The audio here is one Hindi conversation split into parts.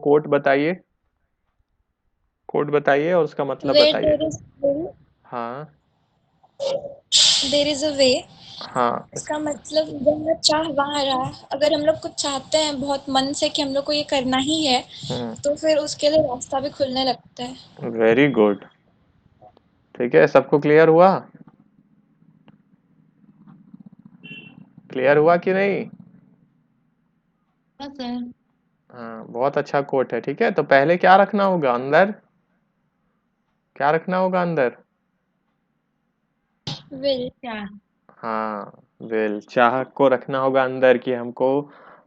कोट बताइए, कोट बताइए और उसका मतलब Where बताइए। there is will, हाँ there is a way। हाँ इसका मतलब जहाँ चाह वहाँ राह। अगर हम लोग कुछ चाहते हैं बहुत मन से कि हम लोग को ये करना ही है, तो फिर उसके लिए रास्ता भी खुलने लगता है। Very good. ठीक है, सबको क्लियर हुआ? क्लियर हुआ कि नहीं? हाँ सर। हाँ, बहुत अच्छा कोट है। ठीक है, तो पहले क्या रखना होगा अंदर? क्या रखना होगा अंदर? विल। क्या? हाँ, विल, चाह को रखना होगा अंदर कि हमको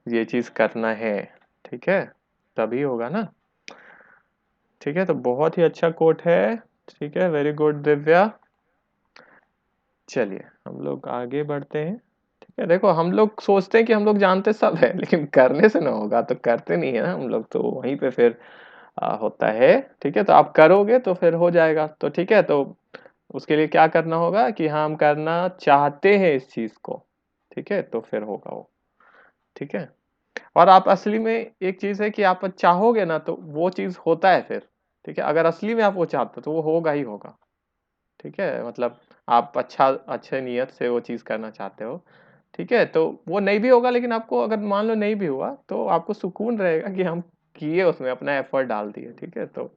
ये चीज करना है। ठीक है, तभी होगा ना। ठीक है, तो बहुत ही अच्छा कोट है। ठीक है, वेरी गुड दिव्या। चलिए हम लोग आगे बढ़ते हैं। ठीक है, देखो हम लोग सोचते हैं कि हम लोग जानते सब है, लेकिन करने से ना होगा, तो करते नहीं है ना हम लोग, तो वहीं पे फिर होता है। ठीक है, तो आप करोगे तो फिर हो जाएगा। तो ठीक है, तो उसके लिए क्या करना होगा कि हाँ, हम करना चाहते हैं इस चीज को। ठीक है, तो फिर होगा वो। ठीक है, और आप असली में एक चीज है कि आप चाहोगे ना तो वो चीज होता है फिर। ठीक है, अगर असली में आप वो चाहते हो तो वो होगा ही होगा। ठीक है, मतलब आप अच्छे नियत से वो चीज करना चाहते हो। ठीक है, तो वो नहीं भी होगा, लेकिन आपको अगर मान लो नहीं भी हुआ तो आपको सुकून रहेगा कि हम किए, उसमें अपना एफर्ट डाल दिए। ठीक है, तो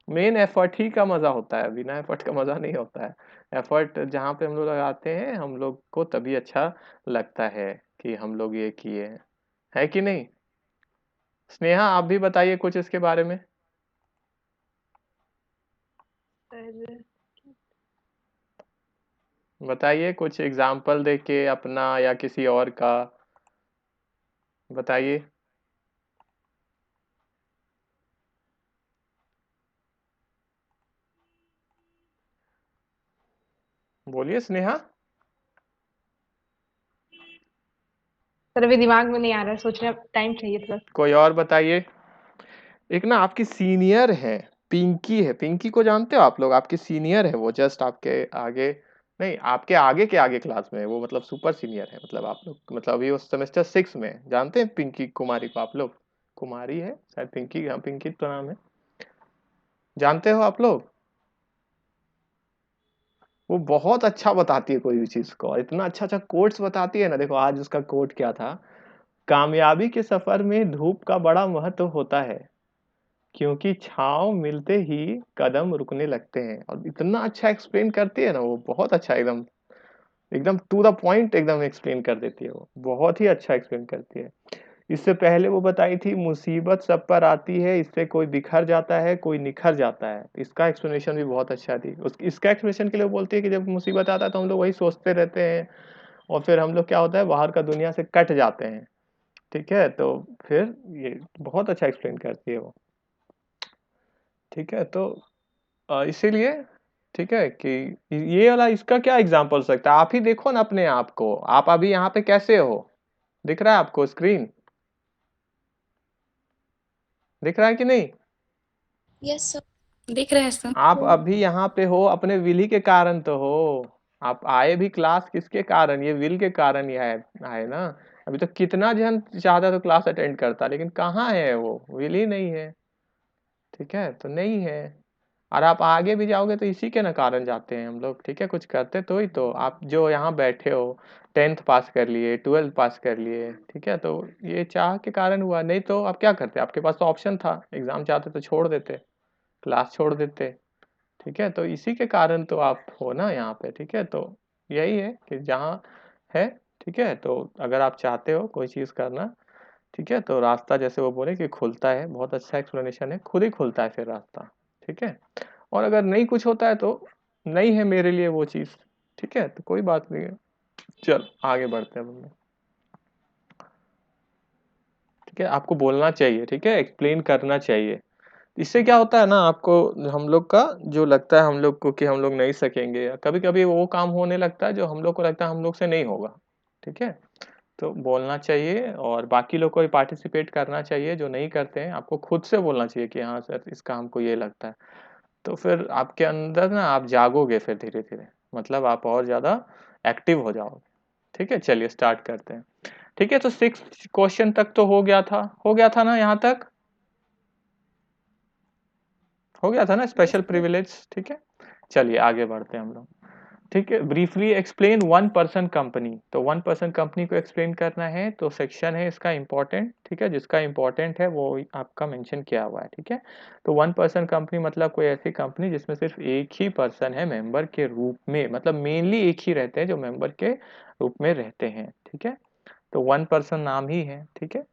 मेन एफर्ट ही का मजा होता है, बिना एफर्ट का मजा नहीं होता है। एफर्ट जहाँ पे हम लोग लगाते हैं हम लोग को तभी अच्छा लगता है कि हम लोग ये किए हैं। है कि नहीं? स्नेहा आप भी बताइए कुछ इसके बारे में। सर बताइए कुछ एग्जाम्पल दे के अपना या किसी और का, बताइए। बोलिए स्नेहा। सर अभी दिमाग में नहीं आ रहा है, सोचने टाइम चाहिए थोड़ा। कोई और बताइए। एक ना आपकी सीनियर है, पिंकी है। पिंकी को जानते हो आप लोग? आपकी सीनियर है वो, जस्ट आपके आगे, नहीं आपके आगे के आगे क्लास में है वो, मतलब सुपर सीनियर है। मतलब आप लोग, मतलब अभी वो सेमेस्टर 6 में है। जानते हैं पिंकी कुमारी को आप लोग? कुमारी है शायद, पिंकी, हाँ पिंकी तो नाम है। जानते हो आप लोग? वो बहुत अच्छा बताती है कोई भी चीज को, इतना अच्छा अच्छा कोट्स बताती है ना। देखो आज उसका कोट क्या था, कामयाबी के सफर में धूप का बड़ा महत्व होता है, क्योंकि छांव मिलते ही कदम रुकने लगते हैं। और इतना अच्छा एक्सप्लेन करती है ना वो, बहुत अच्छा, एकदम एकदम टू द पॉइंट एकदम एक्सप्लेन कर देती है वो, बहुत ही अच्छा एक्सप्लेन करती है। इससे पहले वो बताई थी, मुसीबत सब पर आती है, इससे कोई बिखर जाता है कोई निखर जाता है। इसका एक्सप्लेनेशन भी बहुत अच्छा थी। इसका एक्सप्लेनेशन के लिए बोलती है कि जब मुसीबत आता है तो हम लोग वही सोचते रहते हैं, और फिर हम लोग क्या होता है, बाहर का दुनिया से कट जाते हैं। ठीक है, तो फिर ये बहुत अच्छा एक्सप्लेन करती है वो। ठीक है, तो इसीलिए ठीक है कि ये वाला, इसका क्या एग्जाम्पल हो सकता है? आप ही देखो ना अपने आप को, आप अभी यहाँ पे कैसे हो? दिख रहा है आपको स्क्रीन? दिख रहा है कि नहीं? Yes sir. दिख रहा है सर। आप अभी यहाँ पे हो अपने विल ही के कारण तो हो। आप आए भी क्लास किसके कारण? ये विल के कारण ही आए ना। अभी तो कितना जन चाहता तो क्लास अटेंड करता, लेकिन कहाँ है वो, विल ही नहीं है। ठीक है, तो नहीं है। और आप आगे भी जाओगे तो इसी के ना कारण जाते हैं हम लोग। ठीक है, कुछ करते तो ही तो आप जो यहाँ बैठे हो, 10th पास कर लिए, 12th पास कर लिए। ठीक है, तो ये चाह के कारण हुआ, नहीं तो आप क्या करते? आपके पास तो ऑप्शन था, एग्जाम चाहते तो छोड़ देते, क्लास छोड़ देते। ठीक है, तो इसी के कारण तो आप हो ना यहाँ पे। ठीक है, तो यही है कि जहाँ है। ठीक है, तो अगर आप चाहते हो कोई चीज़ करना, ठीक है, तो रास्ता जैसे वो बोले कि खुलता है। बहुत अच्छा एक्सप्लेनेशन है, खुद ही खुलता है फिर रास्ता। ठीक है, और अगर नहीं कुछ होता है तो नहीं है मेरे लिए वो चीज़। ठीक है, तो कोई बात नहीं है। चल आगे बढ़ते हैं हम लोग। ठीक है, आपको बोलना चाहिए, ठीक है, एक्सप्लेन करना चाहिए। इससे क्या होता है ना, आपको हम लोग का जो लगता है हम लोग को कि हम लोग नहीं सकेंगे, या कभी कभी वो काम होने लगता है जो हम लोग को लगता है हम लोग से नहीं होगा। ठीक है, तो बोलना चाहिए, और बाकी लोग को भी पार्टिसिपेट करना चाहिए जो नहीं करते हैं। आपको खुद से बोलना चाहिए कि हाँ सर इसका हमको ये लगता है। तो फिर आपके अंदर ना आप जागोगे फिर धीरे धीरे, मतलब आप और ज़्यादा एक्टिव हो जाओगे। ठीक है, चलिए स्टार्ट करते हैं। ठीक है, तो 6 क्वेश्चन तक तो हो गया था, हो गया था ना यहाँ तक? हो गया था ना स्पेशल प्रिविलेज। ठीक है, चलिए आगे बढ़ते हैं हम लोग। ठीक है, briefly explain one person company. तो वन पर्सन कंपनी को एक्सप्लेन करना है तो सेक्शन है इसका इंपॉर्टेंट। ठीक है, जिसका इंपॉर्टेंट है वो आपका मेंशन किया हुआ है। ठीक है, तो वन पर्सन कंपनी मतलब कोई ऐसी कंपनी जिसमें सिर्फ एक ही पर्सन है मेंबर के रूप में, मतलब मेनली एक ही रहते हैं जो मेंबर के रूप में रहते हैं। ठीक है, तो वन पर्सन नाम ही है। ठीक है,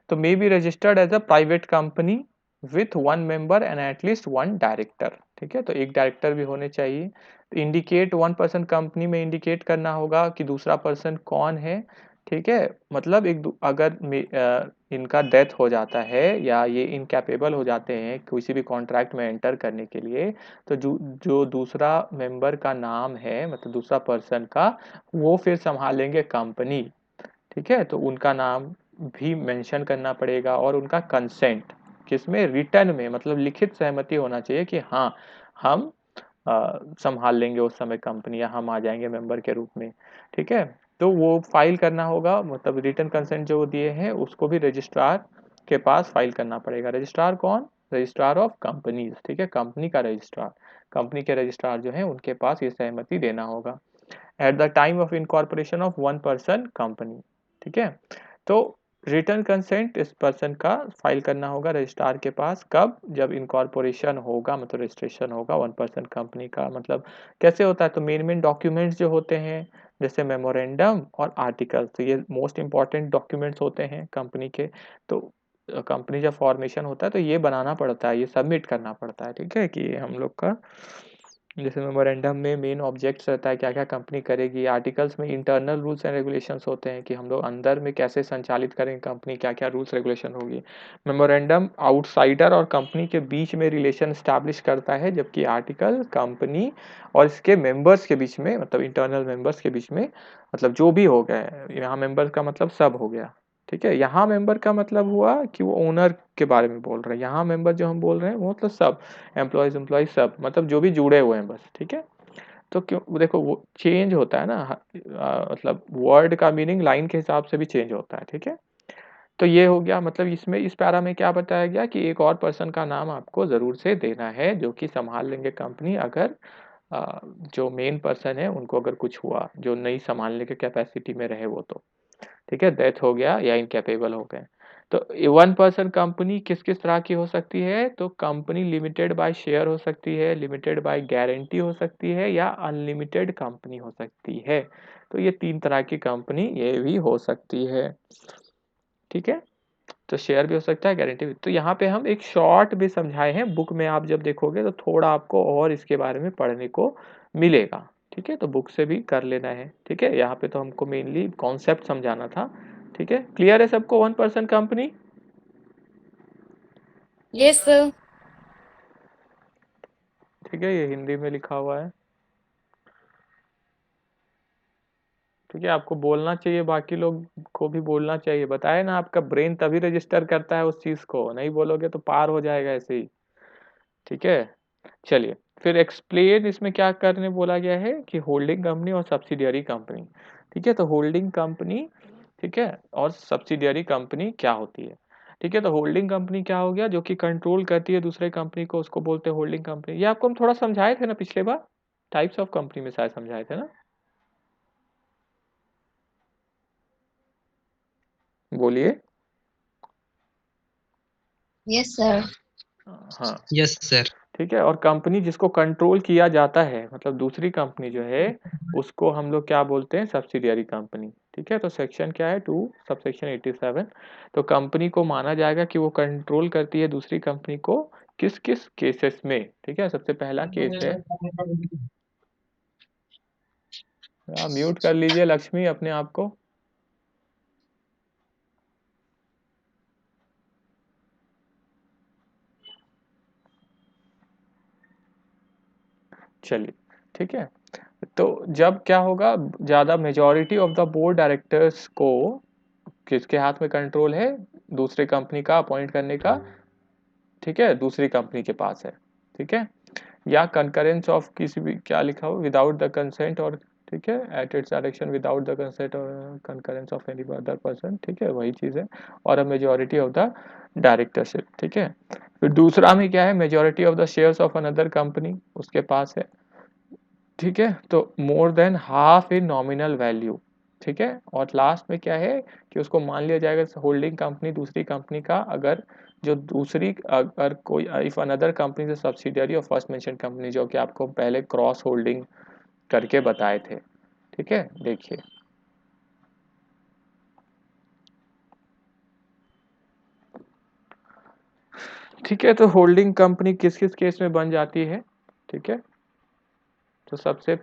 तो may be registered as a private company with one member and at least one director. ठीक है, तो एक डायरेक्टर भी होने चाहिए। तो इंडिकेट वन पर्सन कंपनी में इंडिकेट करना होगा कि दूसरा पर्सन कौन है। ठीक है, मतलब अगर इनका डेथ हो जाता है या ये इनकैपेबल हो जाते हैं किसी भी कॉन्ट्रैक्ट में एंटर करने के लिए, तो जो दूसरा मेंबर का नाम है, मतलब दूसरा पर्सन का, वो फिर संभालेंगे कंपनी। ठीक है, तो उनका नाम भी मेंशन करना पड़ेगा और उनका कंसेंट किसमें, रिटर्न में, मतलब लिखित सहमति होना चाहिए कि हाँ हम संभाल लेंगे उस समय कंपनी, या हम आ जाएंगे मेंबर के रूप में। ठीक है, तो वो फाइल करना होगा, मतलब रिटर्न कंसेंट जो दिए हैं उसको भी रजिस्ट्रार के पास फाइल करना पड़ेगा। रजिस्ट्रार कौन, रजिस्ट्रार ऑफ कंपनीज। ठीक है, कंपनी का रजिस्ट्रार, कंपनी के रजिस्ट्रार जो है उनके पास ये सहमति देना होगा at the time of incorporation of one person company. ठीक है, तो रिटर्न कंसेंट इस पर्सन का फाइल करना होगा रजिस्ट्रार के पास, कब, जब इनकॉर्पोरेशन होगा, मतलब रजिस्ट्रेशन होगा वन पर्सन कंपनी का। मतलब कैसे होता है, तो मेन मेन डॉक्यूमेंट्स जो होते हैं जैसे मेमोरेंडम और आर्टिकल, तो ये मोस्ट इंपॉर्टेंट डॉक्यूमेंट्स होते हैं कंपनी के। तो कंपनी जब फॉर्मेशन होता है तो ये बनाना पड़ता है, ये सबमिट करना पड़ता है। ठीक है, कि हम लोग का जैसे मेमोरेंडम में मेन ऑब्जेक्ट्स रहता है क्या क्या कंपनी करेगी, आर्टिकल्स में इंटरनल रूल्स एंड रेगुलेशंस होते हैं कि हम लोग अंदर में कैसे संचालित करेंगे कंपनी, क्या क्या रूल्स रेगुलेशन होगी। मेमोरेंडम आउटसाइडर और कंपनी के बीच में रिलेशन स्टैब्लिश करता है, जबकि आर्टिकल कंपनी और इसके मेंबर्स के बीच में, मतलब इंटरनल मेंबर्स के बीच में, मतलब जो भी हो गया, यहाँ मेंबर्स का मतलब सब हो गया। ठीक है, यहाँ मेंबर का मतलब हुआ कि वो ओनर के बारे में बोल रहे हैं, यहाँ मेंबर जो हम बोल रहे हैं वो मतलब सब, एम्प्लॉयज सब, मतलब जो भी जुड़े हुए हैं बस। ठीक है, तो क्यों देखो वो चेंज होता है ना, मतलब वर्ड का मीनिंग लाइन के हिसाब से भी चेंज होता है। ठीक है, तो ये हो गया, मतलब इसमें इस पैरा में क्या बताया गया कि एक और पर्सन का नाम आपको जरूर से देना है जो कि संभाल लेंगे कंपनी, अगर जो मेन पर्सन है उनको अगर कुछ हुआ, जो नहीं संभालने के कैपेसिटी में रहे वो तो। ठीक है, डेथ हो गया या इनकेपेबल हो गए। तो वन पर्सन कंपनी किस किस तरह की हो सकती है, तो कंपनी लिमिटेड बाय शेयर हो सकती है, लिमिटेड बाय गारंटी हो सकती है, या अनलिमिटेड कंपनी हो सकती है। तो ये तीन तरह की कंपनी ये भी हो सकती है। ठीक है, तो शेयर भी हो सकता है, गारंटी भी। तो यहाँ पे हम एक शॉर्ट भी समझाए हैं, बुक में आप जब देखोगे तो थोड़ा आपको और इसके बारे में पढ़ने को मिलेगा। ठीक है, तो बुक से भी कर लेना है। ठीक है, यहाँ पे तो हमको मेनली कॉन्सेप्ट समझाना था। ठीक है, क्लियर है सबको one person company. Yes sir. ठीक है, ये हिंदी में लिखा हुआ है। ठीक है, आपको बोलना चाहिए, बाकी लोग को भी बोलना चाहिए, बताए ना आपका ब्रेन तभी रजिस्टर करता है उस चीज को, नहीं बोलोगे तो पार हो जाएगा ऐसे ही। ठीक है, चलिए फिर एक्सप्लेन इसमें क्या करने बोला गया है कि होल्डिंग कंपनी और सब्सिडियरी कंपनी। ठीक है, तो होल्डिंग कंपनी, ठीक है, और सब्सिडियरी कंपनी क्या होती है। ठीक है, तो होल्डिंग कंपनी क्या हो गया, जो कि कंट्रोल करती है दूसरे कंपनी को, उसको बोलते हैं होल्डिंग कंपनी। ये आपको हम थोड़ा समझाए थे ना पिछले बार, टाइप्स ऑफ कंपनी में शायद समझाए थे ना, बोलिए। Yes sir. हाँ, यस सर। ठीक है, और कंपनी जिसको कंट्रोल किया जाता है, मतलब दूसरी कंपनी जो है उसको हम लोग क्या बोलते हैं, सब्सिडियरी कंपनी। ठीक है, तो सेक्शन क्या है, 2 सबसेक्शन 87। तो कंपनी को माना जाएगा कि वो कंट्रोल करती है दूसरी कंपनी को किस किस केसेस में। ठीक है, सबसे पहला केस है, म्यूट कर लीजिए लक्ष्मी अपने आप को। चलिए, ठीक है, तो जब क्या होगा, ज्यादा majority of the board directors को किसके हाथ में कंट्रोल है, दूसरे कंपनी का अपॉइंट करने का। ठीक है, दूसरी कंपनी के पास है। ठीक है, या कंकरेंस ऑफ किसी भी, क्या लिखा हो, विदाउट द कंसेंट और, ठीक है, at its direction without the consent और concurrence of any other person, ठीक है, वही चीज़ है, और a majority of the directorship, ठीक है। फिर दूसरा में क्या है, majority of the shares of another company उसके पास है, ठीक है, तो more than half in nominal value, ठीक है, और लास्ट में क्या है कि उसको मान लिया जाएगा होल्डिंग कंपनी दूसरी कंपनी का, अगर जो दूसरी अगर कोई इफ अनदर कंपनी से सब्सिडियरी और फर्स्ट मेंशन कंपनी, जो कि आपको पहले क्रॉस होल्डिंग करके बताए थे, ठीक है, देखिए ठीक है, तो होल्डिंग कंपनी किस किस केस में बन जाती है, ठीक है, तो सबसे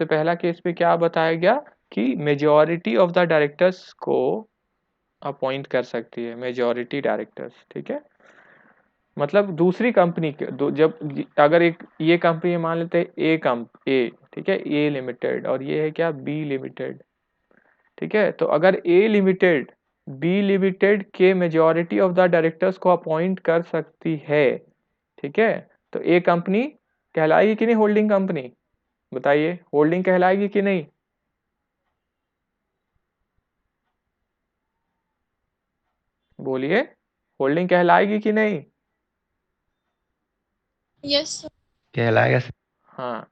पहला केस में क्या बताया गया कि मेजॉरिटी ऑफ द डायरेक्टर्स को अपॉइंट कर सकती है, मेजॉरिटी डायरेक्टर्स, ठीक है, मतलब दूसरी कंपनी के जब अगर एक ये कंपनी मान लेते हैं ए, ठीक है, ए लिमिटेड, और ये है क्या बी लिमिटेड, ठीक है, तो अगर ए लिमिटेड बी लिमिटेड के मेजॉरिटी ऑफ द डायरेक्टर्स को अपॉइंट कर सकती है, ठीक है, तो ए कंपनी कहलाएगी कि नहीं होल्डिंग कंपनी, बताइए होल्डिंग कहलाएगी कि नहीं, बोलिए होल्डिंग कहलाएगी कि नहीं, यस कहलाएगा। हाँ,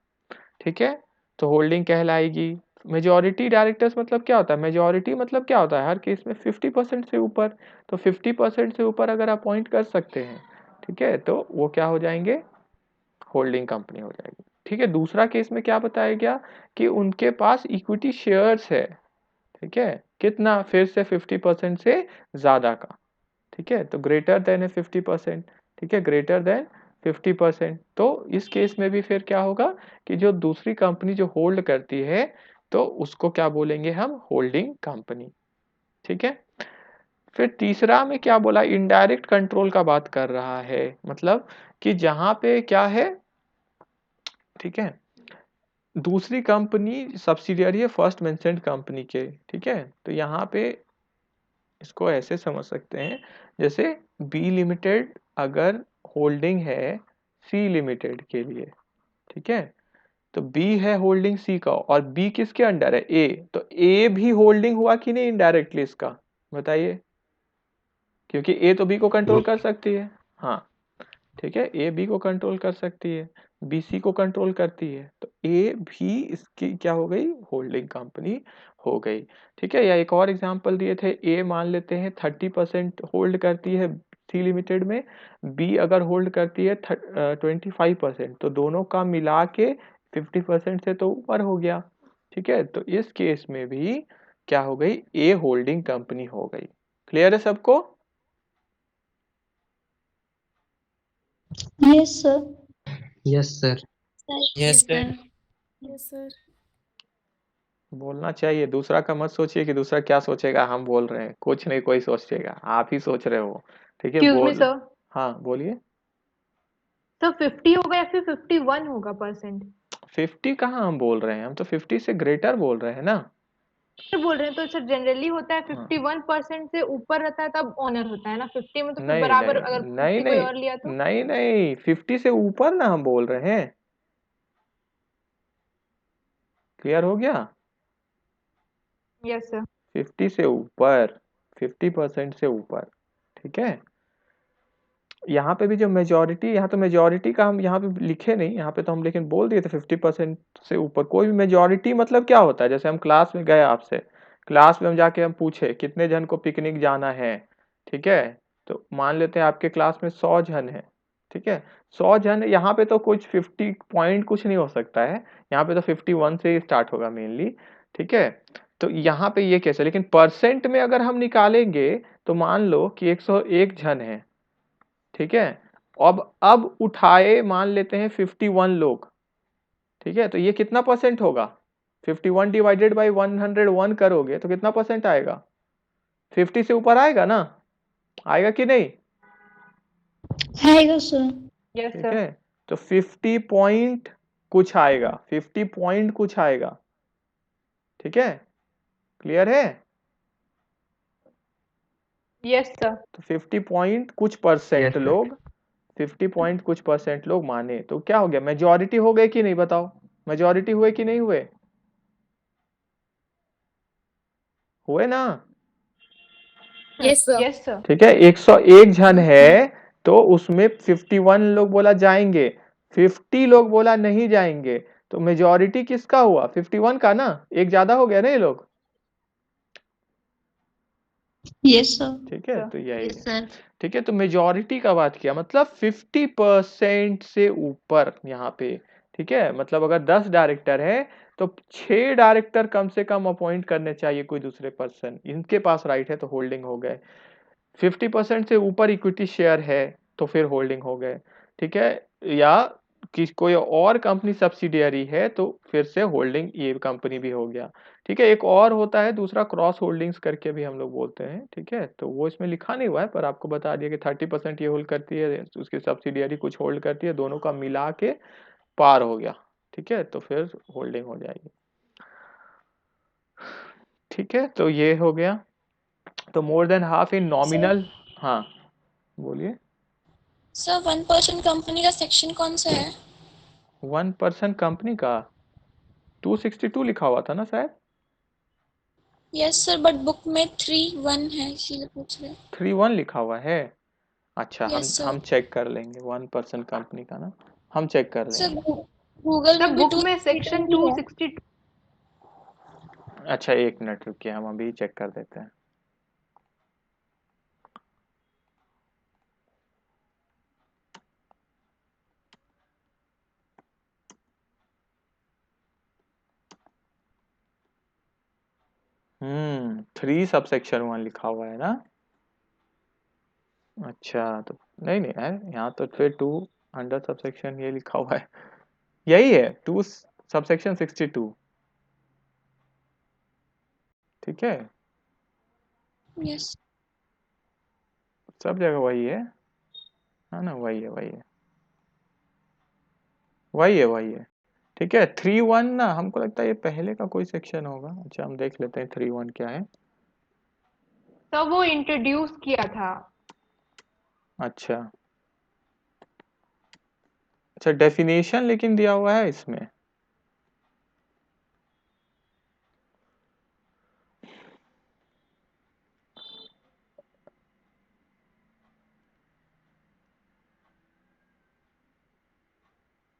ठीक है, तो होल्डिंग कहलाएगी। मेजॉरिटी डायरेक्टर्स मतलब क्या होता है, मेजॉरिटी मतलब क्या होता है, हर केस में 50% से ऊपर, तो 50% से ऊपर अगर अपॉइंट कर सकते हैं, ठीक है, तो वो क्या हो जाएंगे, होल्डिंग कंपनी हो जाएगी, ठीक है। दूसरा केस में क्या बताया गया कि उनके पास इक्विटी शेयर्स है, ठीक है, कितना, फिर से 50% से ज्यादा का, ठीक है, तो ग्रेटर देन है 50%, ठीक है, ग्रेटर देन 50%, तो इस केस में भी फिर क्या होगा कि जो दूसरी कंपनी जो होल्ड करती है, तो उसको क्या बोलेंगे हम, होल्डिंग कंपनी, ठीक है। फिर तीसरा में क्या बोला, इनडायरेक्ट कंट्रोल का बात कर रहा है, मतलब कि जहां पे क्या है, ठीक है, दूसरी कंपनी सब्सिडियरी है फर्स्ट मेंशन्ड कंपनी के, ठीक है, तो यहाँ पे इसको ऐसे समझ सकते हैं, जैसे बी लिमिटेड अगर होल्डिंग है सी लिमिटेड के लिए, ठीक है, तो बी है होल्डिंग सी का, और बी किसके अंडर है, ए, तो ए भी होल्डिंग हुआ कि नहीं इनडायरेक्टली इसका, बताइए, क्योंकि ए तो बी को कंट्रोल कर सकती है, हाँ, ठीक है, ए बी को कंट्रोल कर सकती है, बी सी को कंट्रोल करती है, तो ए भी इसकी क्या हो गई, होल्डिंग कंपनी हो गई, ठीक है। या एक और एग्जांपल दिए थे, ए मान लेते हैं 30% होल्ड करती है सी लिमिटेड में, बी अगर होल्ड करती है 25%, तो दोनों का मिला के 50% से तो ऊपर हो गया, ठीक है, तो इस केस में भी क्या हो गई, ए होल्डिंग कंपनी हो गई। क्लियर है सबको, yes sir. Yes sir. Yes sir. Yes sir. बोलना चाहिए, दूसरा का मत सोचिए कि दूसरा क्या सोचेगा, हम बोल रहे हैं, कुछ नहीं कोई सोचेगा, आप ही सोच रहे हो, ठीक है, एक्सक्यूज मी बोल, सर, हाँ बोलिए। तो 50 होगा या फिर 51 होगा परसेंट, 50 कहाँ हम बोल रहे हैं, हम तो 50 से ग्रेटर बोल रहे हैं ना, बोल रहे हैं, तो सर जनरली होता है हाँ, 51% से ऊपर रहता है तब ऑनर होता है ना, 50 में तो फिर नहीं बराबर, नहीं अगर नहीं 50 कोई नहीं और लिया तो। नहीं नहीं 50 से ऊपर ना हम बोल रहे हैं, क्लियर हो गया, यस सर। 50 से ऊपर, 50% से ऊपर, ठीक है। यहाँ पे भी जो मेजोरिटी, यहाँ तो मेजोरिटी का हम यहाँ पे लिखे नहीं, यहाँ पे तो हम लेकिन बोल दिए थे 50% से ऊपर, कोई भी मेजोरिटी मतलब क्या होता है, जैसे हम क्लास में गए आपसे, क्लास में हम जाके हम पूछे कितने जन को पिकनिक जाना है, ठीक है, तो मान लेते हैं आपके क्लास में 100 जन है, ठीक है, 100 जन, यहाँ पे तो कुछ 50 पॉइंट कुछ नहीं हो सकता है, यहाँ पे तो 51 से ही स्टार्ट होगा मेनली, ठीक है, तो यहाँ पे ये कैसे, लेकिन परसेंट में अगर हम निकालेंगे, तो मान लो कि 101 जन है, ठीक है, अब उठाए मान लेते हैं 51 लोग, ठीक है, तो ये कितना परसेंट होगा, 51 डिवाइडेड बाई 101 करोगे तो कितना परसेंट आएगा, 50 से ऊपर आएगा ना, आएगा कि नहीं, आएगा सर। यस ठीक सर। है, तो 50 पॉइंट कुछ आएगा, 50 पॉइंट कुछ आएगा, ठीक है, क्लियर है, यस सर। तो 50 पॉइंट कुछ परसेंट यस सर। लोग, 50 पॉइंट कुछ परसेंट लोग माने, तो क्या हो गया, मेजॉरिटी हो गई कि नहीं बताओ, मेजॉरिटी हुए कि नहीं हुए? हुए ना? Yes sir. Yes sir. ठीक है, 101 जन है तो उसमें 51 लोग बोला जाएंगे, 50 लोग बोला नहीं जाएंगे, तो मेजॉरिटी किसका हुआ? 51 का ना, एक ज्यादा हो गया ना ये लोग। Yes, sir. ठीक है, सर। तो यही Yes, है। sir. ठीक है, तो मेजॉरिटी का बात किया मतलब 50% से ऊपर यहाँ पे। ठीक है, मतलब अगर 10 डायरेक्टर है तो 6 डायरेक्टर कम से कम अपॉइंट करने चाहिए कोई दूसरे पर्सन, इनके पास राइट है तो होल्डिंग हो गए। 50% से ऊपर इक्विटी शेयर है तो फिर होल्डिंग हो गए। ठीक है, या कि कोई और कंपनी सब्सिडियरी है तो फिर से होल्डिंग ये कंपनी भी हो गया। ठीक है, एक और होता है दूसरा क्रॉस होल्डिंग्स करके भी हम लोग बोलते हैं। ठीक है, तो वो इसमें लिखा नहीं हुआ है पर आपको बता दिया कि 30% ये होल्ड करती है, उसकी सब्सिडियरी कुछ होल्ड करती है, दोनों का मिला के पार हो गया। ठीक है, तो फिर होल्डिंग हो जाएगी। ठीक है, तो ये हो गया। तो more than half in nominal. हाँ बोलिए। सर 1% कंपनी का सेक्शन कौन सा है? 1% कंपनी का 262 लिखा हुआ था ना शायद। यस सर, बट बुक में 3-1 है, इसीलिए पूछ रहे। 31 लिखा हुआ है। अच्छा, यस हम सर। चेक कर लेंगे 1% कंपनी का ना, हम चेक कर सर लेंगे। गूगल सर में भी बुक में 262 सेक्शन ही है। 262। अच्छा एक मिनट रुकिए, हम अभी चेक कर देते हैं। हम्म, 3 सबसेक्शन 1 लिखा हुआ है ना। अच्छा, तो नहीं नहीं है यहाँ तो फिर 2 अंडर सबसेक्शन ये लिखा हुआ है, यही है 2 सबसेक्शन 62। ठीक है, यस। सब जगह वही है ना, वही है वही है वही है वही है। ठीक है, 3-1 ना हमको लगता है ये पहले का कोई सेक्शन होगा। अच्छा हम देख लेते हैं 3-1 क्या है। तो वो इंट्रोड्यूस किया था। अच्छा अच्छा, डेफिनेशन लेकिन दिया हुआ है इसमें।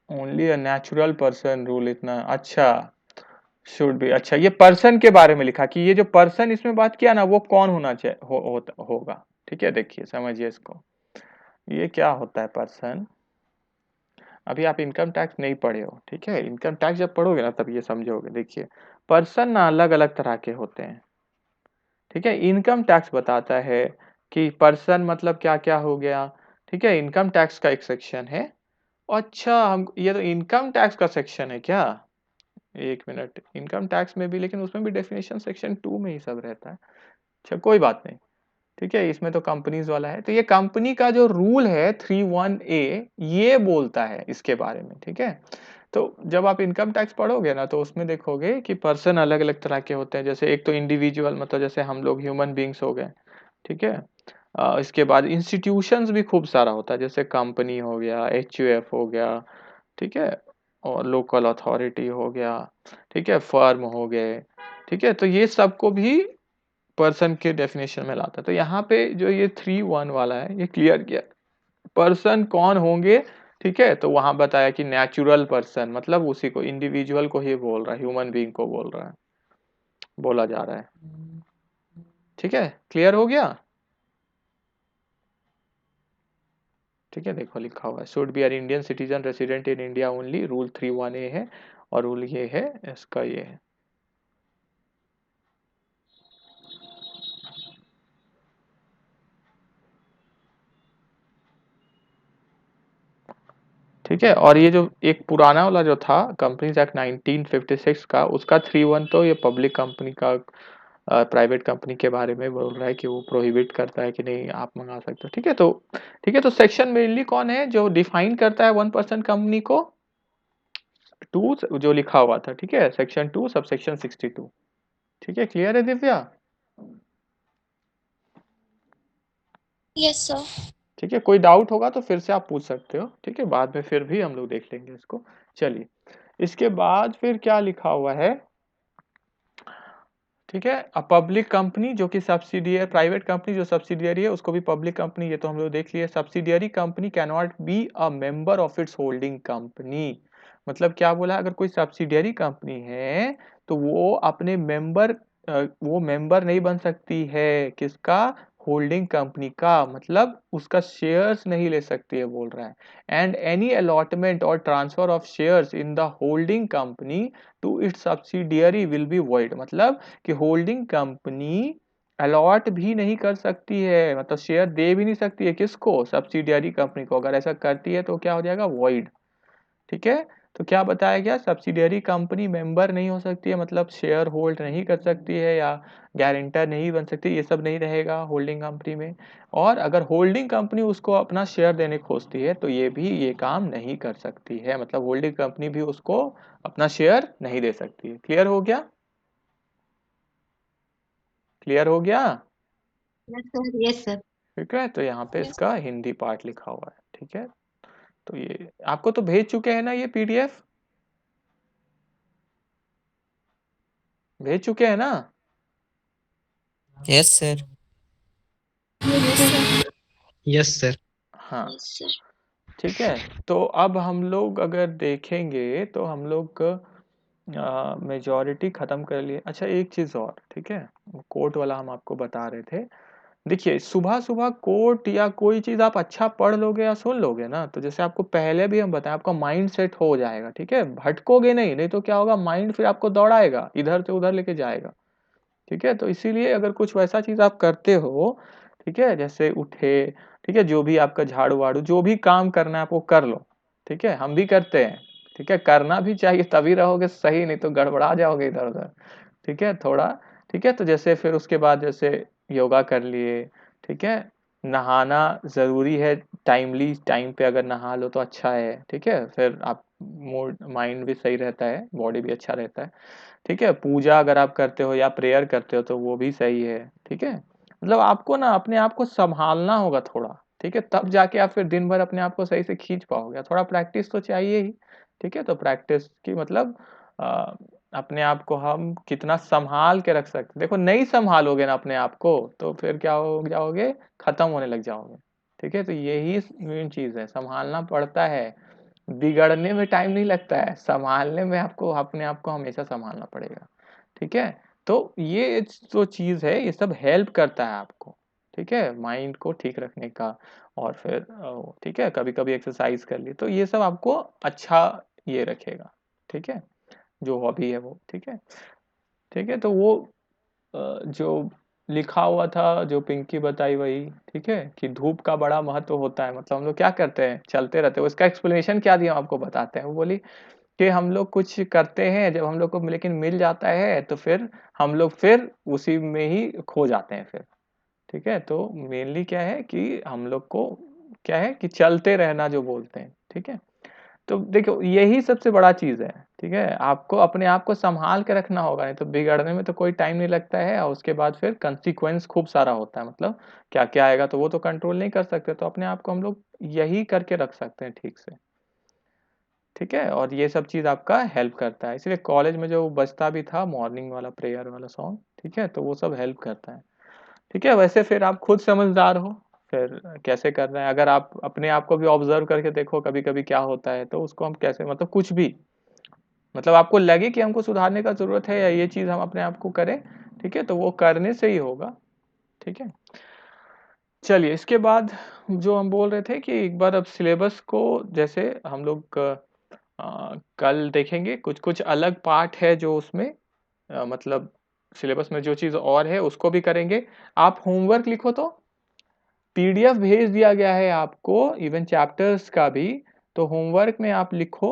Only a natural person rule, इतना अच्छा शुड बी। अच्छा, ये पर्सन के बारे में लिखा कि ये जो पर्सन इसमें बात किया ना वो कौन होना चाहिए होगा। ठीक है, देखिए समझिए इसको, ये क्या होता है पर्सन। अभी आप इनकम टैक्स नहीं पढ़े हो। ठीक है, इनकम टैक्स जब पढ़ोगे ना तब ये समझोगे। देखिए पर्सन ना अलग अलग तरह के होते हैं। ठीक है, इनकम टैक्स बताता है कि पर्सन मतलब क्या क्या हो गया। ठीक है, इनकम टैक्स का एक सेक्शन है। अच्छा, हम ये तो इनकम टैक्स का सेक्शन है क्या? एक मिनट, इनकम टैक्स में भी, लेकिन उसमें भी डेफिनेशन सेक्शन 2 में ही सब रहता है। अच्छा कोई बात नहीं। ठीक है, इसमें तो कंपनीज वाला है, तो ये कंपनी का जो रूल है 31A ये बोलता है इसके बारे में। ठीक है, तो जब आप इनकम टैक्स पढ़ोगे ना तो उसमें देखोगे कि पर्सन अलग अलग तरह के होते हैं। जैसे एक तो इंडिविजुअल, मतलब जैसे हम लोग ह्यूमन बींग्स हो गए। ठीक है, इसके बाद इंस्टीट्यूशंस भी खूब सारा होता है, जैसे कंपनी हो गया, HUF हो गया। ठीक है, और लोकल अथॉरिटी हो गया। ठीक है, फर्म हो गए। ठीक है, तो ये सबको भी पर्सन के डेफिनेशन में लाता है। तो यहाँ पे जो ये 3-1 वाला है ये क्लियर किया पर्सन कौन होंगे। ठीक है, तो वहां बताया कि नेचुरल पर्सन मतलब उसी को, इंडिविजुअल को ही बोल रहा है, ह्यूमन बीइंग को बोल रहा है, बोला जा रहा है। ठीक है, क्लियर हो गया। ठीक है, देखो लिखा हुआ है should be are Indian citizen resident in India only, rule 31A है, और रूल ये है इसका, ये है। ठीक है, और ये जो एक पुराना वाला जो था कंपनीज एक्ट 1956 का, उसका 3-1 तो ये पब्लिक कंपनी का, प्राइवेट कंपनी के बारे में बोल रहा है कि वो प्रोहिबिट करता है कि नहीं आप मंगा सकते हो। ठीक है, तो ठीक है, तो सेक्शन मेनली कौन है जो डिफाइन करता है 1% कंपनी को? 2 जो लिखा हुआ था। ठीक है, सेक्शन 2 सब सेक्शन 62। ठीक है, क्लियर है दिव्या? Yes sir. ठीक है, कोई डाउट होगा तो फिर से आप पूछ सकते हो। ठीक है, बाद में फिर भी हम लोग देख लेंगे इसको। चलिए इसके बाद फिर क्या लिखा हुआ है, ठीक है, अ पब्लिक कंपनी जो कि सब्सिडियरी, प्राइवेट कंपनी जो सब्सिडियरी है उसको भी पब्लिक कंपनी, ये तो हम लोग देख लिए। Subsidiary company can not be a member of its holding company, मतलब क्या बोला, अगर कोई सब्सिडियरी कंपनी है तो वो अपने मेंबर, वो मेंबर नहीं बन सकती है, किसका, होल्डिंग कंपनी का, मतलब उसका शेयर्स नहीं ले सकती है बोल रहा है। And any allotment or transfer of shares in the holding company to its subsidiary will be void, मतलब कि होल्डिंग कंपनी अलॉट भी नहीं कर सकती है, मतलब शेयर दे भी नहीं सकती है, किसको, सब्सिडियरी कंपनी को। अगर ऐसा करती है तो क्या हो जाएगा, वॉइड। ठीक है, तो क्या बताया गया, सब्सिडियरी कंपनी मेंबर नहीं हो सकती है, मतलब शेयर होल्ड नहीं कर सकती है या गारंटर नहीं बन सकती, ये सब नहीं रहेगा होल्डिंग कंपनी में। और अगर होल्डिंग कंपनी उसको अपना शेयर देने खोजती है तो ये भी ये काम नहीं कर सकती है, मतलब होल्डिंग कंपनी भी उसको अपना शेयर नहीं दे सकती है। क्लियर हो गया, क्लियर हो गया। Yes sir, yes sir. ठीक है, तो यहाँ पे Yes. इसका हिंदी पार्ट लिखा हुआ है। ठीक है, तो ये आपको तो भेज चुके हैं ना, ये पीडीएफ भेज चुके हैं ना। Yes sir. Yes, sir. Yes sir. हाँ, Yes, sir. ठीक है, तो अब हम लोग अगर देखेंगे तो हम लोग मेजॉरिटी खत्म कर लिए। अच्छा एक चीज और, ठीक है, कोर्ट वाला हम आपको बता रहे थे। देखिए सुबह सुबह कोर्ट या कोई चीज आप अच्छा पढ़ लोगे या सुन लोगे ना, तो जैसे आपको पहले भी हम बताएं, आपका माइंड सेट हो जाएगा। ठीक है, भटकोगे नहीं, नहीं तो क्या होगा, माइंड फिर आपको दौड़ाएगा, इधर से उधर लेके जाएगा। ठीक है, तो इसीलिए अगर कुछ वैसा चीज आप करते हो, ठीक है, जैसे उठे, ठीक है, जो भी आपका झाड़ू वाड़ू जो भी काम करना है आप वो कर लो। ठीक है, हम भी करते हैं। ठीक है, करना भी चाहिए, तभी रहोगे सही, नहीं तो गड़बड़ा जाओगे इधर उधर। ठीक है, थोड़ा, ठीक है, तो जैसे फिर उसके बाद जैसे योगा कर लिए। ठीक है, नहाना जरूरी है, टाइमली टाइम पे अगर नहा लो तो अच्छा है। ठीक है, फिर आप मूड माइंड भी सही रहता है, बॉडी भी अच्छा रहता है। ठीक है, पूजा अगर आप करते हो या प्रेयर करते हो तो वो भी सही है। ठीक है, मतलब आपको ना अपने आप को संभालना होगा थोड़ा। ठीक है, तब जाके आप फिर दिन भर अपने आप को सही से खींच पाओगे, थोड़ा प्रैक्टिस तो चाहिए ही। ठीक है, तो प्रैक्टिस की मतलब अ, अपने आप को हम कितना संभाल के रख सकते, देखो नहीं संभालोगे ना अपने आप को तो फिर क्या हो जाओगे, खत्म होने लग जाओगे। ठीक है, तो यही मेन चीज है, संभालना पड़ता है, बिगड़ने में टाइम नहीं लगता है, संभालने में आपको अपने आप को हमेशा संभालना पड़ेगा। ठीक है, तो ये जो चीज है ये सब हेल्प करता है आपको। ठीक है, माइंड को ठीक रखने का। और फिर ठीक है, कभी कभी एक्सरसाइज कर ली तो ये सब आपको अच्छा ये रखेगा। ठीक है, जो हॉबी है वो। ठीक है, ठीक है, तो वो जो लिखा हुआ था जो पिंकी बताई वही, ठीक है, कि धूप का बड़ा महत्व होता है, मतलब हम लोग क्या करते हैं, चलते रहते हैं। उसका एक्सप्लेनेशन क्या दिया हम आपको बताते हैं। वो बोली कि हम लोग कुछ करते हैं, जब हम लोग को लेकिन मिल जाता है तो फिर हम लोग फिर उसी में ही खो जाते हैं फिर। ठीक है, तो मेनली क्या है कि हम लोग को क्या है कि चलते रहना जो बोलते हैं। ठीक है, तो देखो यही सबसे बड़ा चीज है। ठीक है, आपको अपने आप को संभाल के रखना होगा, नहीं तो बिगड़ने में तो कोई टाइम नहीं लगता है, और उसके बाद फिर कंसिक्वेंस खूब सारा होता है, मतलब क्या क्या आएगा तो वो तो कंट्रोल नहीं कर सकते, तो अपने आप को हम लोग यही करके रख सकते हैं ठीक से। ठीक है, और ये सब चीज आपका हेल्प करता है, इसलिए कॉलेज में जो बजता भी था मॉर्निंग वाला प्रेयर वाला सॉन्ग, ठीक है, तो वो सब हेल्प करता है। ठीक है, वैसे फिर आप खुद समझदार हो, फिर कैसे करना है, अगर आप अपने आप को भी ऑब्जर्व करके देखो कभी कभी क्या होता है, तो उसको हम कैसे, मतलब कुछ भी, मतलब आपको लगे कि हमको सुधारने का जरूरत है या ये चीज हम अपने आप को करें, ठीक है, तो वो करने से ही होगा। ठीक है, चलिए इसके बाद जो हम बोल रहे थे कि एक बार अब सिलेबस को जैसे हम लोग कल देखेंगे, कुछ कुछ अलग पार्ट है जो उसमें मतलब सिलेबस में जो चीज और है उसको भी करेंगे। आप होमवर्क लिखो, तो पीडीएफ भेज दिया गया है आपको इवन चैप्टर्स का भी, तो होमवर्क में आप लिखो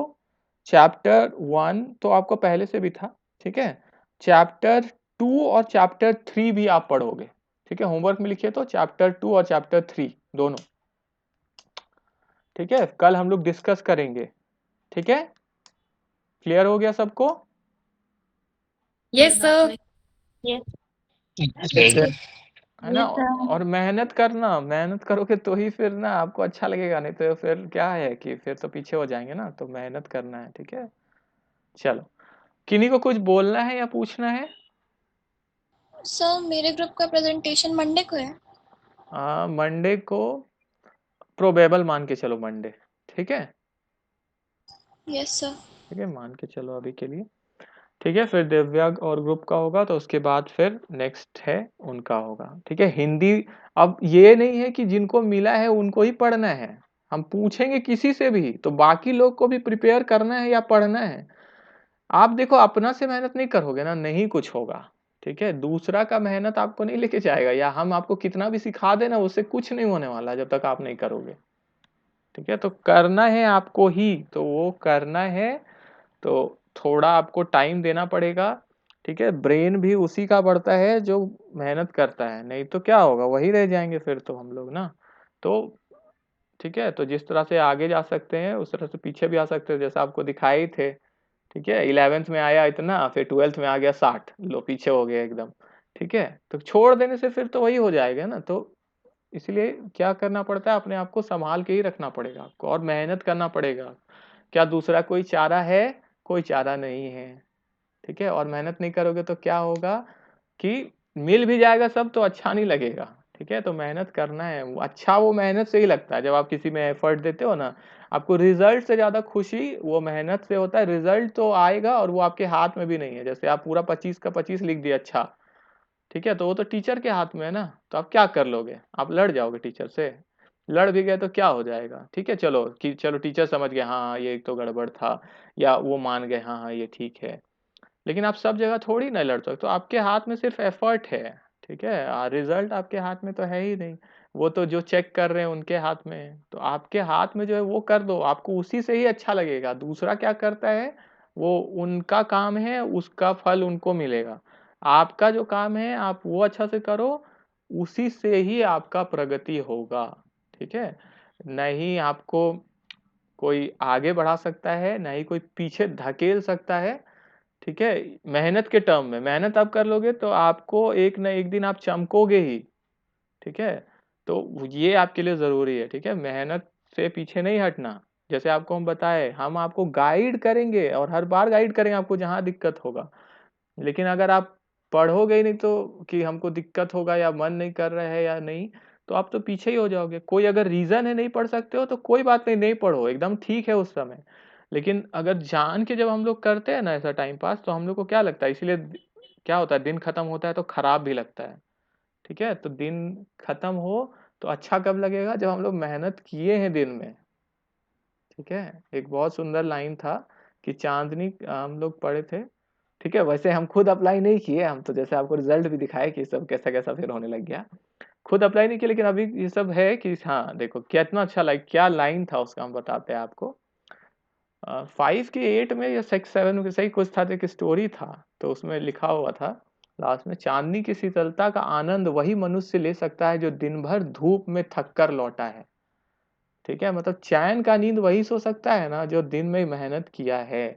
चैप्टर 1 तो आपको पहले से भी था। ठीक है, चैप्टर 2 और चैप्टर 3 भी आप पढ़ोगे। ठीक है, होमवर्क में लिखिए तो चैप्टर 2 और चैप्टर 3 दोनों। ठीक है, कल हम लोग डिस्कस करेंगे। ठीक है, क्लियर हो गया सबको। Yes, sir. Yes sir. है ना, यस सर। और मेहनत करना, मेहनत करोगे तो ही फिर ना आपको अच्छा लगेगा, नहीं तो फिर क्या है कि फिर तो पीछे हो जाएंगे ना, तो मेहनत करना है। ठीक है, चलो, किन्हीं को कुछ बोलना है या पूछना है? सर मेरे ग्रुप का प्रेजेंटेशन मंडे को है। मंडे को प्रोबेबल मान के चलो मंडे, ठीक है? Yes sir. ठीक है, मान के चलो अभी के लिए। ठीक है, फिर दिव्या और ग्रुप का होगा तो उसके बाद फिर नेक्स्ट है उनका होगा। ठीक है, हिंदी अब ये नहीं है कि जिनको मिला है उनको ही पढ़ना है, हम पूछेंगे किसी से भी, तो बाकी लोग को भी प्रिपेयर करना है या पढ़ना है। आप देखो अपना से मेहनत नहीं करोगे ना, नहीं कुछ होगा। ठीक है, दूसरा का मेहनत आपको नहीं लेके जाएगा, या हम आपको कितना भी सिखा देना उससे कुछ नहीं होने वाला जब तक आप नहीं करोगे। ठीक है, तो करना है आपको ही, तो वो करना है तो थोड़ा आपको टाइम देना पड़ेगा। ठीक है, ब्रेन भी उसी का बढ़ता है जो मेहनत करता है, नहीं तो क्या होगा, वही रह जाएंगे फिर तो हम लोग ना। तो ठीक है, तो जिस तरह से आगे जा सकते हैं उस तरह से पीछे भी आ सकते हैं, जैसा आपको दिखाई थे। ठीक है, 11th में आया इतना, फिर 12th में आ गया 60, लो पीछे हो गया एकदम। ठीक है, तो छोड़ देने से फिर तो वही हो जाएगा ना। तो इसलिए क्या करना पड़ता है, अपने आप को संभाल के ही रखना पड़ेगा आपको, और मेहनत करना पड़ेगा। क्या दूसरा कोई चारा है? कोई चारा नहीं है। ठीक है, और मेहनत नहीं करोगे तो क्या होगा कि मिल भी जाएगा सब तो अच्छा नहीं लगेगा। ठीक है, तो मेहनत करना है, वो अच्छा वो मेहनत से ही लगता है। जब आप किसी में एफर्ट देते हो ना, आपको रिजल्ट से ज्यादा खुशी वो मेहनत से होता है। रिजल्ट तो आएगा और वो आपके हाथ में भी नहीं है। जैसे आप पूरा 25 का 25 लिख दिया, अच्छा ठीक है, तो वो तो टीचर के हाथ में है ना। तो आप क्या कर लोगे, आप लड़ जाओगे टीचर से। लड़ भी गए तो क्या हो जाएगा, ठीक है, चलो कि चलो टीचर समझ गए हाँ हाँ ये तो गड़बड़ था, या वो मान गए हाँ हाँ ये ठीक है। लेकिन आप सब जगह थोड़ी ना लड़ सकते, तो आपके हाथ में सिर्फ एफर्ट है। ठीक है, रिजल्ट आपके हाथ में तो है ही नहीं, वो तो जो चेक कर रहे हैं उनके हाथ में है। तो आपके हाथ में जो है वो कर दो, आपको उसी से ही अच्छा लगेगा। दूसरा क्या करता है वो उनका काम है, उसका फल उनको मिलेगा। आपका जो काम है आप वो अच्छा से करो, उसी से ही आपका प्रगति होगा। ठीक है, नहीं आपको कोई आगे बढ़ा सकता है, नहीं कोई पीछे धकेल सकता है। ठीक है, मेहनत के टर्म में मेहनत आप कर लोगे तो आपको एक न एक दिन आप चमकोगे ही। ठीक है, तो ये आपके लिए जरूरी है। ठीक है, मेहनत से पीछे नहीं हटना। जैसे आपको हम बताए, हम आपको गाइड करेंगे और हर बार गाइड करेंगे आपको जहां दिक्कत होगा। लेकिन अगर आप पढ़ोगे ही नहीं तो कि हमको दिक्कत होगा या मन नहीं कर रहा है या नहीं, तो आप तो पीछे ही हो जाओगे। कोई अगर रीजन है नहीं पढ़ सकते हो तो कोई बात नहीं, नहीं पढ़ो, एकदम ठीक है उस समय। लेकिन अगर जान के जब हम लोग करते हैं ना ऐसा टाइम पास, तो हम लोग को क्या लगता है, इसलिए क्या होता है, दिन खत्म होता है तो खराब भी लगता है। ठीक है, तो दिन खत्म हो तो अच्छा कब लगेगा, जब हम लोग मेहनत किए हैं दिन में। ठीक है, एक बहुत सुंदर लाइन था कि चांदनी हम लोग पढ़े थे। ठीक है, वैसे हम खुद अप्लाई नहीं किए, हम तो जैसे आपको रिजल्ट भी दिखाए कि सब कैसा कैसा फिर होने लग गया। खुद अप्लाई नहीं किया, लेकिन अभी ये सब है कि हाँ देखो कितना अच्छा लाइक क्या लाइन था उसका, हम बताते हैं आपको। 5 के 8 में या 6 7 में सही कुछ था, तो एक स्टोरी था। तो उसमें लिखा हुआ था लास्ट में, चांदनी की शीतलता का आनंद वही मनुष्य ले सकता है जो दिन भर धूप में थक कर लौटा है। ठीक है, मतलब चैन का नींद वही सो सकता है ना जो दिन में मेहनत किया है।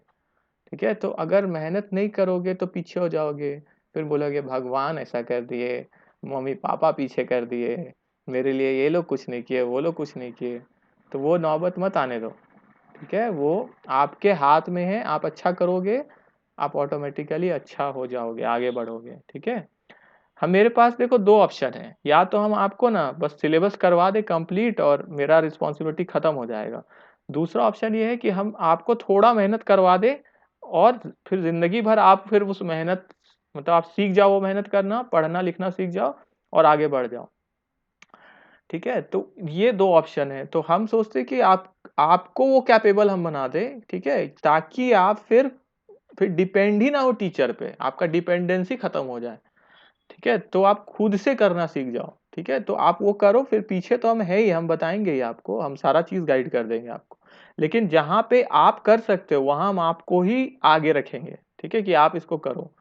ठीक है, तो अगर मेहनत नहीं करोगे तो पीछे हो जाओगे। फिर बोलोगे भगवान ऐसा कर दिए, मम्मी पापा पीछे कर दिए, मेरे लिए ये लोग कुछ नहीं किए, वो लोग कुछ नहीं किए। तो वो नौबत मत आने दो। ठीक है, वो आपके हाथ में है, आप अच्छा करोगे, आप ऑटोमेटिकली अच्छा हो जाओगे, आगे बढ़ोगे। ठीक है, हम मेरे पास देखो दो ऑप्शन है, या तो हम आपको ना बस सिलेबस करवा दे कंप्लीट और मेरा रिस्पॉन्सिबिलिटी खत्म हो जाएगा। दूसरा ऑप्शन ये है कि हम आपको थोड़ा मेहनत करवा दे, और फिर जिंदगी भर आप फिर उस मेहनत, मतलब आप सीख जाओ वो मेहनत करना, पढ़ना लिखना सीख जाओ और आगे बढ़ जाओ। ठीक है, तो ये दो ऑप्शन है। तो हम सोचते हैं कि आपको वो कैपेबल हम बना दे। ठीक है, ताकि आप फिर डिपेंड ही ना हो टीचर पे, आपका डिपेंडेंसी खत्म हो जाए। ठीक है, तो आप खुद से करना सीख जाओ। ठीक है, तो आप वो करो, फिर पीछे तो हम है ही, हम बताएंगे ही आपको, हम सारा चीज गाइड कर देंगे आपको। लेकिन जहां पे आप कर सकते हो वहां हम आपको ही आगे रखेंगे। ठीक है, कि आप इसको करो।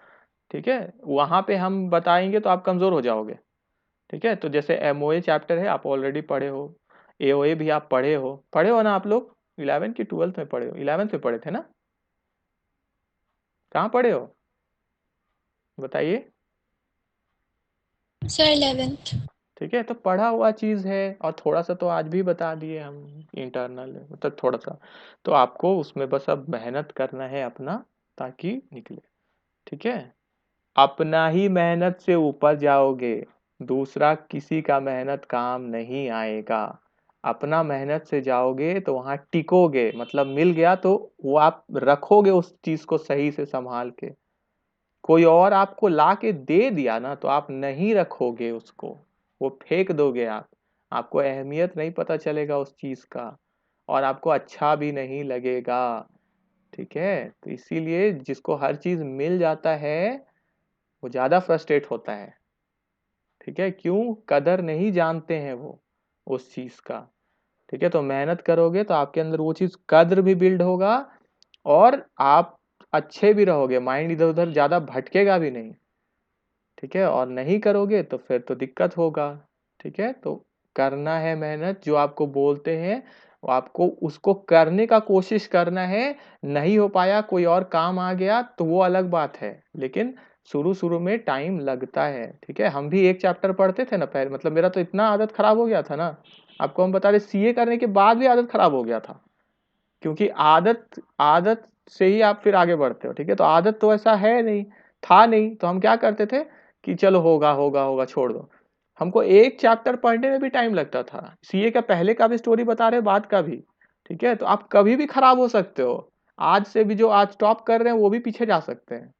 ठीक है, वहां पे हम बताएंगे तो आप कमजोर हो जाओगे। ठीक है, तो जैसे एमओए चैप्टर है आप ऑलरेडी पढ़े हो, एओए भी आप पढ़े हो ना आप लोग, 11 की 12th में पढ़े हो, 11th में पढ़े थे ना, कहाँ पढ़े हो बताइए। Sir 11th। ठीक है, तो पढ़ा हुआ चीज है, और थोड़ा सा तो आज भी बता दिए हम इंटरनल, मतलब थोड़ा सा। तो आपको उसमें बस अब मेहनत करना है अपना, ताकि निकले। ठीक है, अपना ही मेहनत से ऊपर जाओगे, दूसरा किसी का मेहनत काम नहीं आएगा। अपना मेहनत से जाओगे तो वहां टिकोगे, मतलब मिल गया तो वो आप रखोगे उस चीज को सही से संभाल के। कोई और आपको ला के दे दिया ना तो आप नहीं रखोगे उसको, वो फेंक दोगे आप। आपको अहमियत नहीं पता चलेगा उस चीज का और आपको अच्छा भी नहीं लगेगा। ठीक है, तो इसीलिए जिसको हर चीज मिल जाता है वो ज्यादा फ्रस्ट्रेट होता है। ठीक है, क्यों? कदर नहीं जानते हैं वो उस चीज का। ठीक है, तो मेहनत करोगे तो आपके अंदर वो चीज कद्र भी बिल्ड होगा और आप अच्छे भी रहोगे, माइंड इधर उधर ज्यादा भटकेगा भी नहीं। ठीक है, और नहीं करोगे तो फिर तो दिक्कत होगा। ठीक है, तो करना है मेहनत, जो आपको बोलते हैं वो आपको उसको करने का कोशिश करना है। नहीं हो पाया, कोई और काम आ गया तो वो अलग बात है, लेकिन शुरू शुरू में टाइम लगता है। ठीक है, हम भी एक चैप्टर पढ़ते थे ना पहले, मतलब मेरा तो इतना आदत खराब हो गया था ना, आपको हम बता रहे सीए करने के बाद भी आदत खराब हो गया था। क्योंकि आदत आदत से ही आप फिर आगे बढ़ते हो। ठीक है, तो आदत तो ऐसा है नहीं, था नहीं, तो हम क्या करते थे कि चलो होगा होगा होगा छोड़ दो। हमको एक चैप्टर पढ़ने में भी टाइम लगता था, सीए का पहले का भी स्टोरी बता रहे, बाद का भी। ठीक है, तो आप कभी भी खराब हो सकते हो, आज से भी जो आज टॉप कर रहे हैं वो भी पीछे जा सकते हैं।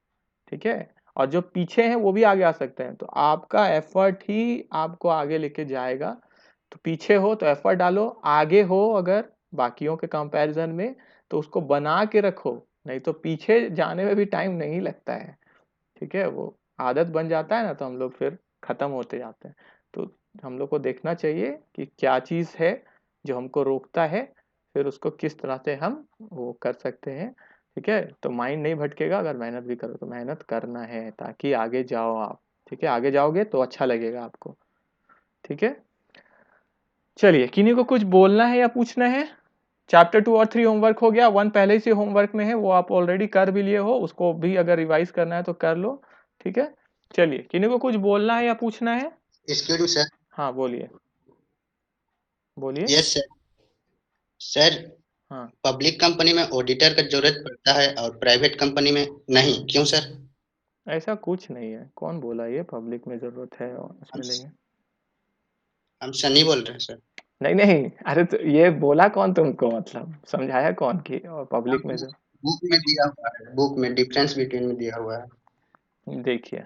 ठीक है, और जो पीछे हैं वो भी आगे आ सकते हैं, तो आपका एफर्ट ही आपको आगे लेके जाएगा। तो पीछे हो तो एफर्ट डालो, आगे हो अगर बाकियों के कंपैरिजन में तो उसको बना के रखो, नहीं तो पीछे जाने में भी टाइम नहीं लगता है। ठीक है, वो आदत बन जाता है ना तो हम लोग फिर खत्म होते जाते हैं। तो हम लोग को देखना चाहिए कि क्या चीज़ है जो हमको रोकता है, फिर उसको किस तरह से हम वो कर सकते हैं। ठीक है, तो माइंड नहीं भटकेगा अगर मेहनत भी करो, तो मेहनत करना है ताकि आगे जाओ आप। ठीक है, आगे जाओगे तो अच्छा लगेगा आपको। ठीक है, चलिए, किन्हीं को कुछ बोलना है या पूछना है? चैप्टर 2 और 3 होमवर्क हो गया, 1 पहले से होमवर्क में है, वो आप ऑलरेडी कर भी लिए हो, उसको भी अगर रिवाइज करना है तो कर लो। ठीक है, चलिए, किन्हीं को कुछ बोलना है या पूछना है? Excuse me sir. हाँ बोलिए, बोलिए। Yes sir. सर, हाँ, पब्लिक कंपनी में ऑडिटर का जरूरत पड़ता है और प्राइवेट कंपनी में नहीं, क्यों सर? ऐसा कुछ नहीं है, कौन बोला ये पब्लिक में जरूरत है और हम इसमें नहीं है? हम सनी बोल रहे हैं सर। नहीं नहीं, अरे तो ये बोला कौन तुमको, मतलब समझाया कौन कि और पब्लिक में जो? बुक में दिया हुआ है, बुक में डिफरेंस बिटवीन में दिया हुआ है। देखिए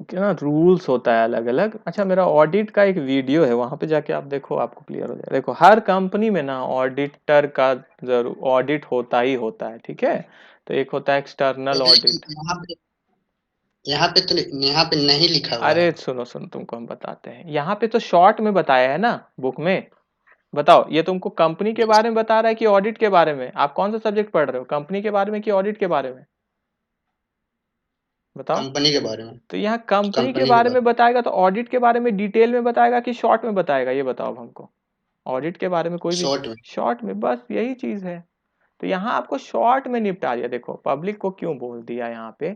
क्या ना, रूल्स होता है अलग अलग। अच्छा, मेरा ऑडिट का एक वीडियो है, वहां पे जाके आप देखो, आपको क्लियर हो जाएगा। देखो, हर कंपनी में ना ऑडिटर का जरूर ऑडिट होता ही होता है। ठीक है, तो एक होता है एक्सटर्नल ऑडिट। यहाँ पे नहीं लिखा हुआ अरे है। सुनो सुनो, तुमको हम बताते हैं, यहाँ पे तो शॉर्ट में बताया है ना बुक में। बताओ, ये तुमको कंपनी के बारे में बता रहा है कि ऑडिट के बारे में? आप कौन सा सब्जेक्ट पढ़ रहे हो, कंपनी के बारे में कि ऑडिट के बारे में? बताओ। कंपनी के बारे में। तो यहाँ कंपनी के कंपनी के बारे बारे में बताएगा तो ऑडिट के बारे में डिटेल में बताएगा कि शॉर्ट में बताएगा, ये बताओ अब हमको। ऑडिट के बारे में कोई में, भी शॉर्ट में। शॉर्ट में, बस यही चीज है। तो यहाँ आपको शॉर्ट में निपटा दिया। देखो पब्लिक को क्यों बोल दिया यहाँ पे,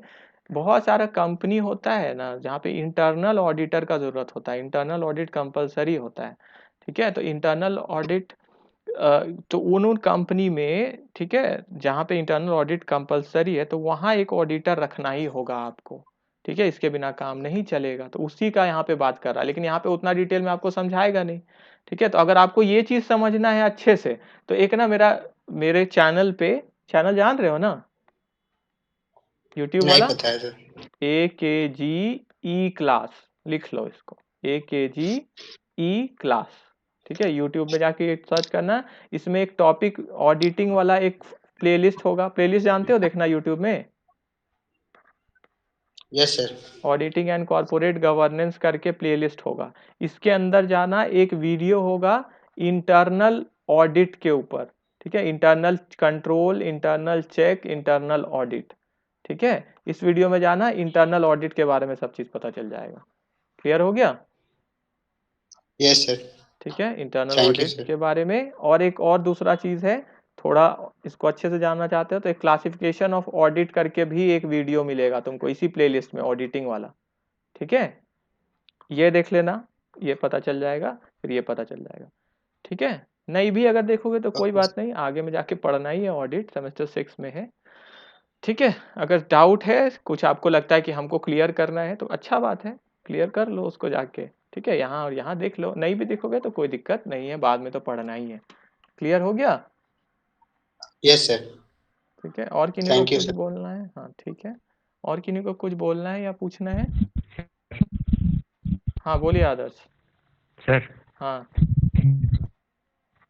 बहुत सारा कंपनी होता है ना जहाँ पे इंटरनल ऑडिटर का जरूरत होता है, इंटरनल ऑडिट कंपलसरी होता है। ठीक है, तो इंटरनल ऑडिट तो उन कंपनी में, ठीक है, जहाँ पे इंटरनल ऑडिट कंपलसरी है तो वहाँ एक ऑडिटर रखना ही होगा आपको। ठीक है, इसके बिना काम नहीं चलेगा, तो उसी का यहाँ पे बात कर रहा है, लेकिन यहाँ पे उतना डिटेल में आपको समझाएगा नहीं। ठीक है, तो अगर आपको ये चीज समझना है अच्छे से तो एक ना मेरे चैनल पे, चैनल जान रहे हो ना, यूट्यूब नहीं वाला, पता है सर। AKG E क्लास, लिख लो इसको, AKG E क्लास। ठीक है, यूट्यूब में जाके सर्च करना, इसमें एक टॉपिक ऑडिटिंग वाला एक प्लेलिस्ट होगा, प्लेलिस्ट जानते हो देखना यूट्यूब में, yes sir. Auditing and corporate governance करके प्लेलिस्ट होगा। इसके अंदर जाना, एक वीडियो होगा इंटरनल ऑडिट के ऊपर। ठीक है, internal control, internal check, internal audit. ठीक है, इस वीडियो में जाना, इंटरनल ऑडिट के बारे में सब चीज पता चल जाएगा। क्लियर हो गया? Yes sir. ठीक है, internal thank you audit sir. के बारे में। और एक और दूसरा चीज है, थोड़ा इसको अच्छे से जानना चाहते हो तो एक क्लासिफिकेशन ऑफ ऑडिट करके भी एक वीडियो मिलेगा तुमको इसी प्लेलिस्ट में, ऑडिटिंग वाला। ठीक है, ये देख लेना, ये पता चल जाएगा, फिर ये पता चल जाएगा। ठीक है, नहीं भी अगर देखोगे तो कोई बात नहीं, आगे में जाके पढ़ना ही है, ऑडिट सेमेस्टर 6 में है, ठीक है। अगर डाउट है, कुछ आपको लगता है कि हमको क्लियर करना है तो अच्छा बात है, क्लियर कर लो उसको जाके, ठीक है। यहाँ और यहाँ देख लो, नहीं भी देखोगे तो कोई दिक्कत नहीं है, बाद में तो पढ़ना ही है। क्लियर हो गया? Yes sir. ठीक है, और किन्हीं को थैंक यू कुछ सर। बोलना है? हाँ ठीक है, और किन्हीं को कुछ बोलना है या पूछना है? हाँ बोलिए आदर्श। सर हाँ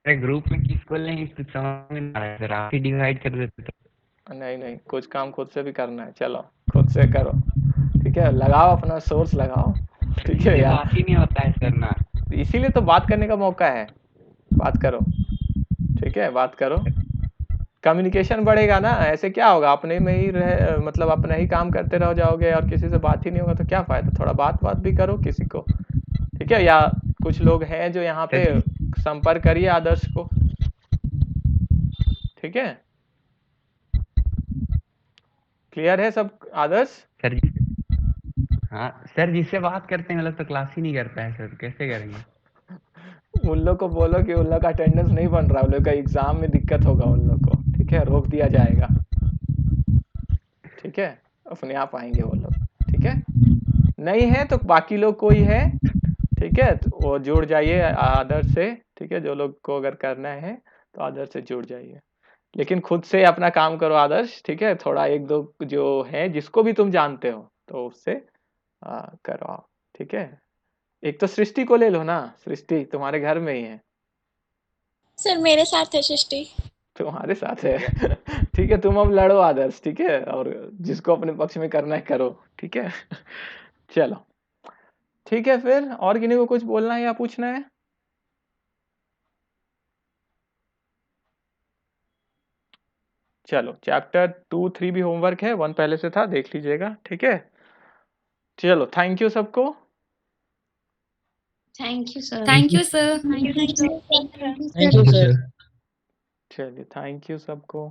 ग्रुप में किसको लें कुछ समझ में नहीं आ रहा है सर, आप ही डिवाइड कर देते तो। नहीं नहीं, कुछ काम खुद से भी करना है, चलो खुद से करो, ठीक है। लगाओ अपना सोर्स लगाओ, ठीक है ये यार, बात ही नहीं होता है सर ना। इसीलिए तो बात करने का मौका है, बात करो, ठीक है, बात करो, कम्युनिकेशन बढ़ेगा ना। ऐसे क्या होगा, अपने में ही रह मतलब अपना ही काम करते रह जाओगे और किसी से बात ही नहीं होगा तो क्या फायदा। थोड़ा बात भी करो किसी को, ठीक है। या कुछ लोग हैं जो यहाँ पे संपर्क करिए आदर्श को, ठीक है। क्लियर है सब आदर्श? सर हाँ सर, जिससे बात करते हैं मतलब तो क्लास ही नहीं करता है सर, कैसे करेंगे? उन लोग को बोलो कि उन लोग का अटेंडेंस नहीं बन रहा, उन लोग का एग्जाम में दिक्कत होगा उन लोग को, ठीक है, रोक दिया जाएगा, ठीक है। अपने आप आएंगे वो लोग, ठीक है। नहीं है तो बाकी लोग कोई है, ठीक है, तो वो जुड़ जाइए आदर्श से, ठीक है। जो लोग को अगर करना है तो आदर्श से जुड़ जाइए, लेकिन खुद से अपना काम करो आदर्श, ठीक है। थोड़ा एक दो जो है जिसको भी तुम जानते हो तो उससे करो आप, ठीक है। एक तो सृष्टि को ले लो ना, सृष्टि तुम्हारे घर में ही है। सर मेरे साथ है सृष्टि। तुम्हारे साथ है ठीक है, तुम अब लड़ो आदर्श, ठीक है, और जिसको अपने पक्ष में करना है करो, ठीक है चलो ठीक है, फिर और किन्हीं को कुछ बोलना है या पूछना है? चलो चैप्टर 2 3 भी होमवर्क है, 1 पहले से था, देख लीजिएगा, ठीक है। चलो थैंक यू सबको। Thank you sir. Thank you sir. Thank you sir. Thank you sir. चलिए थैंक यू सबको।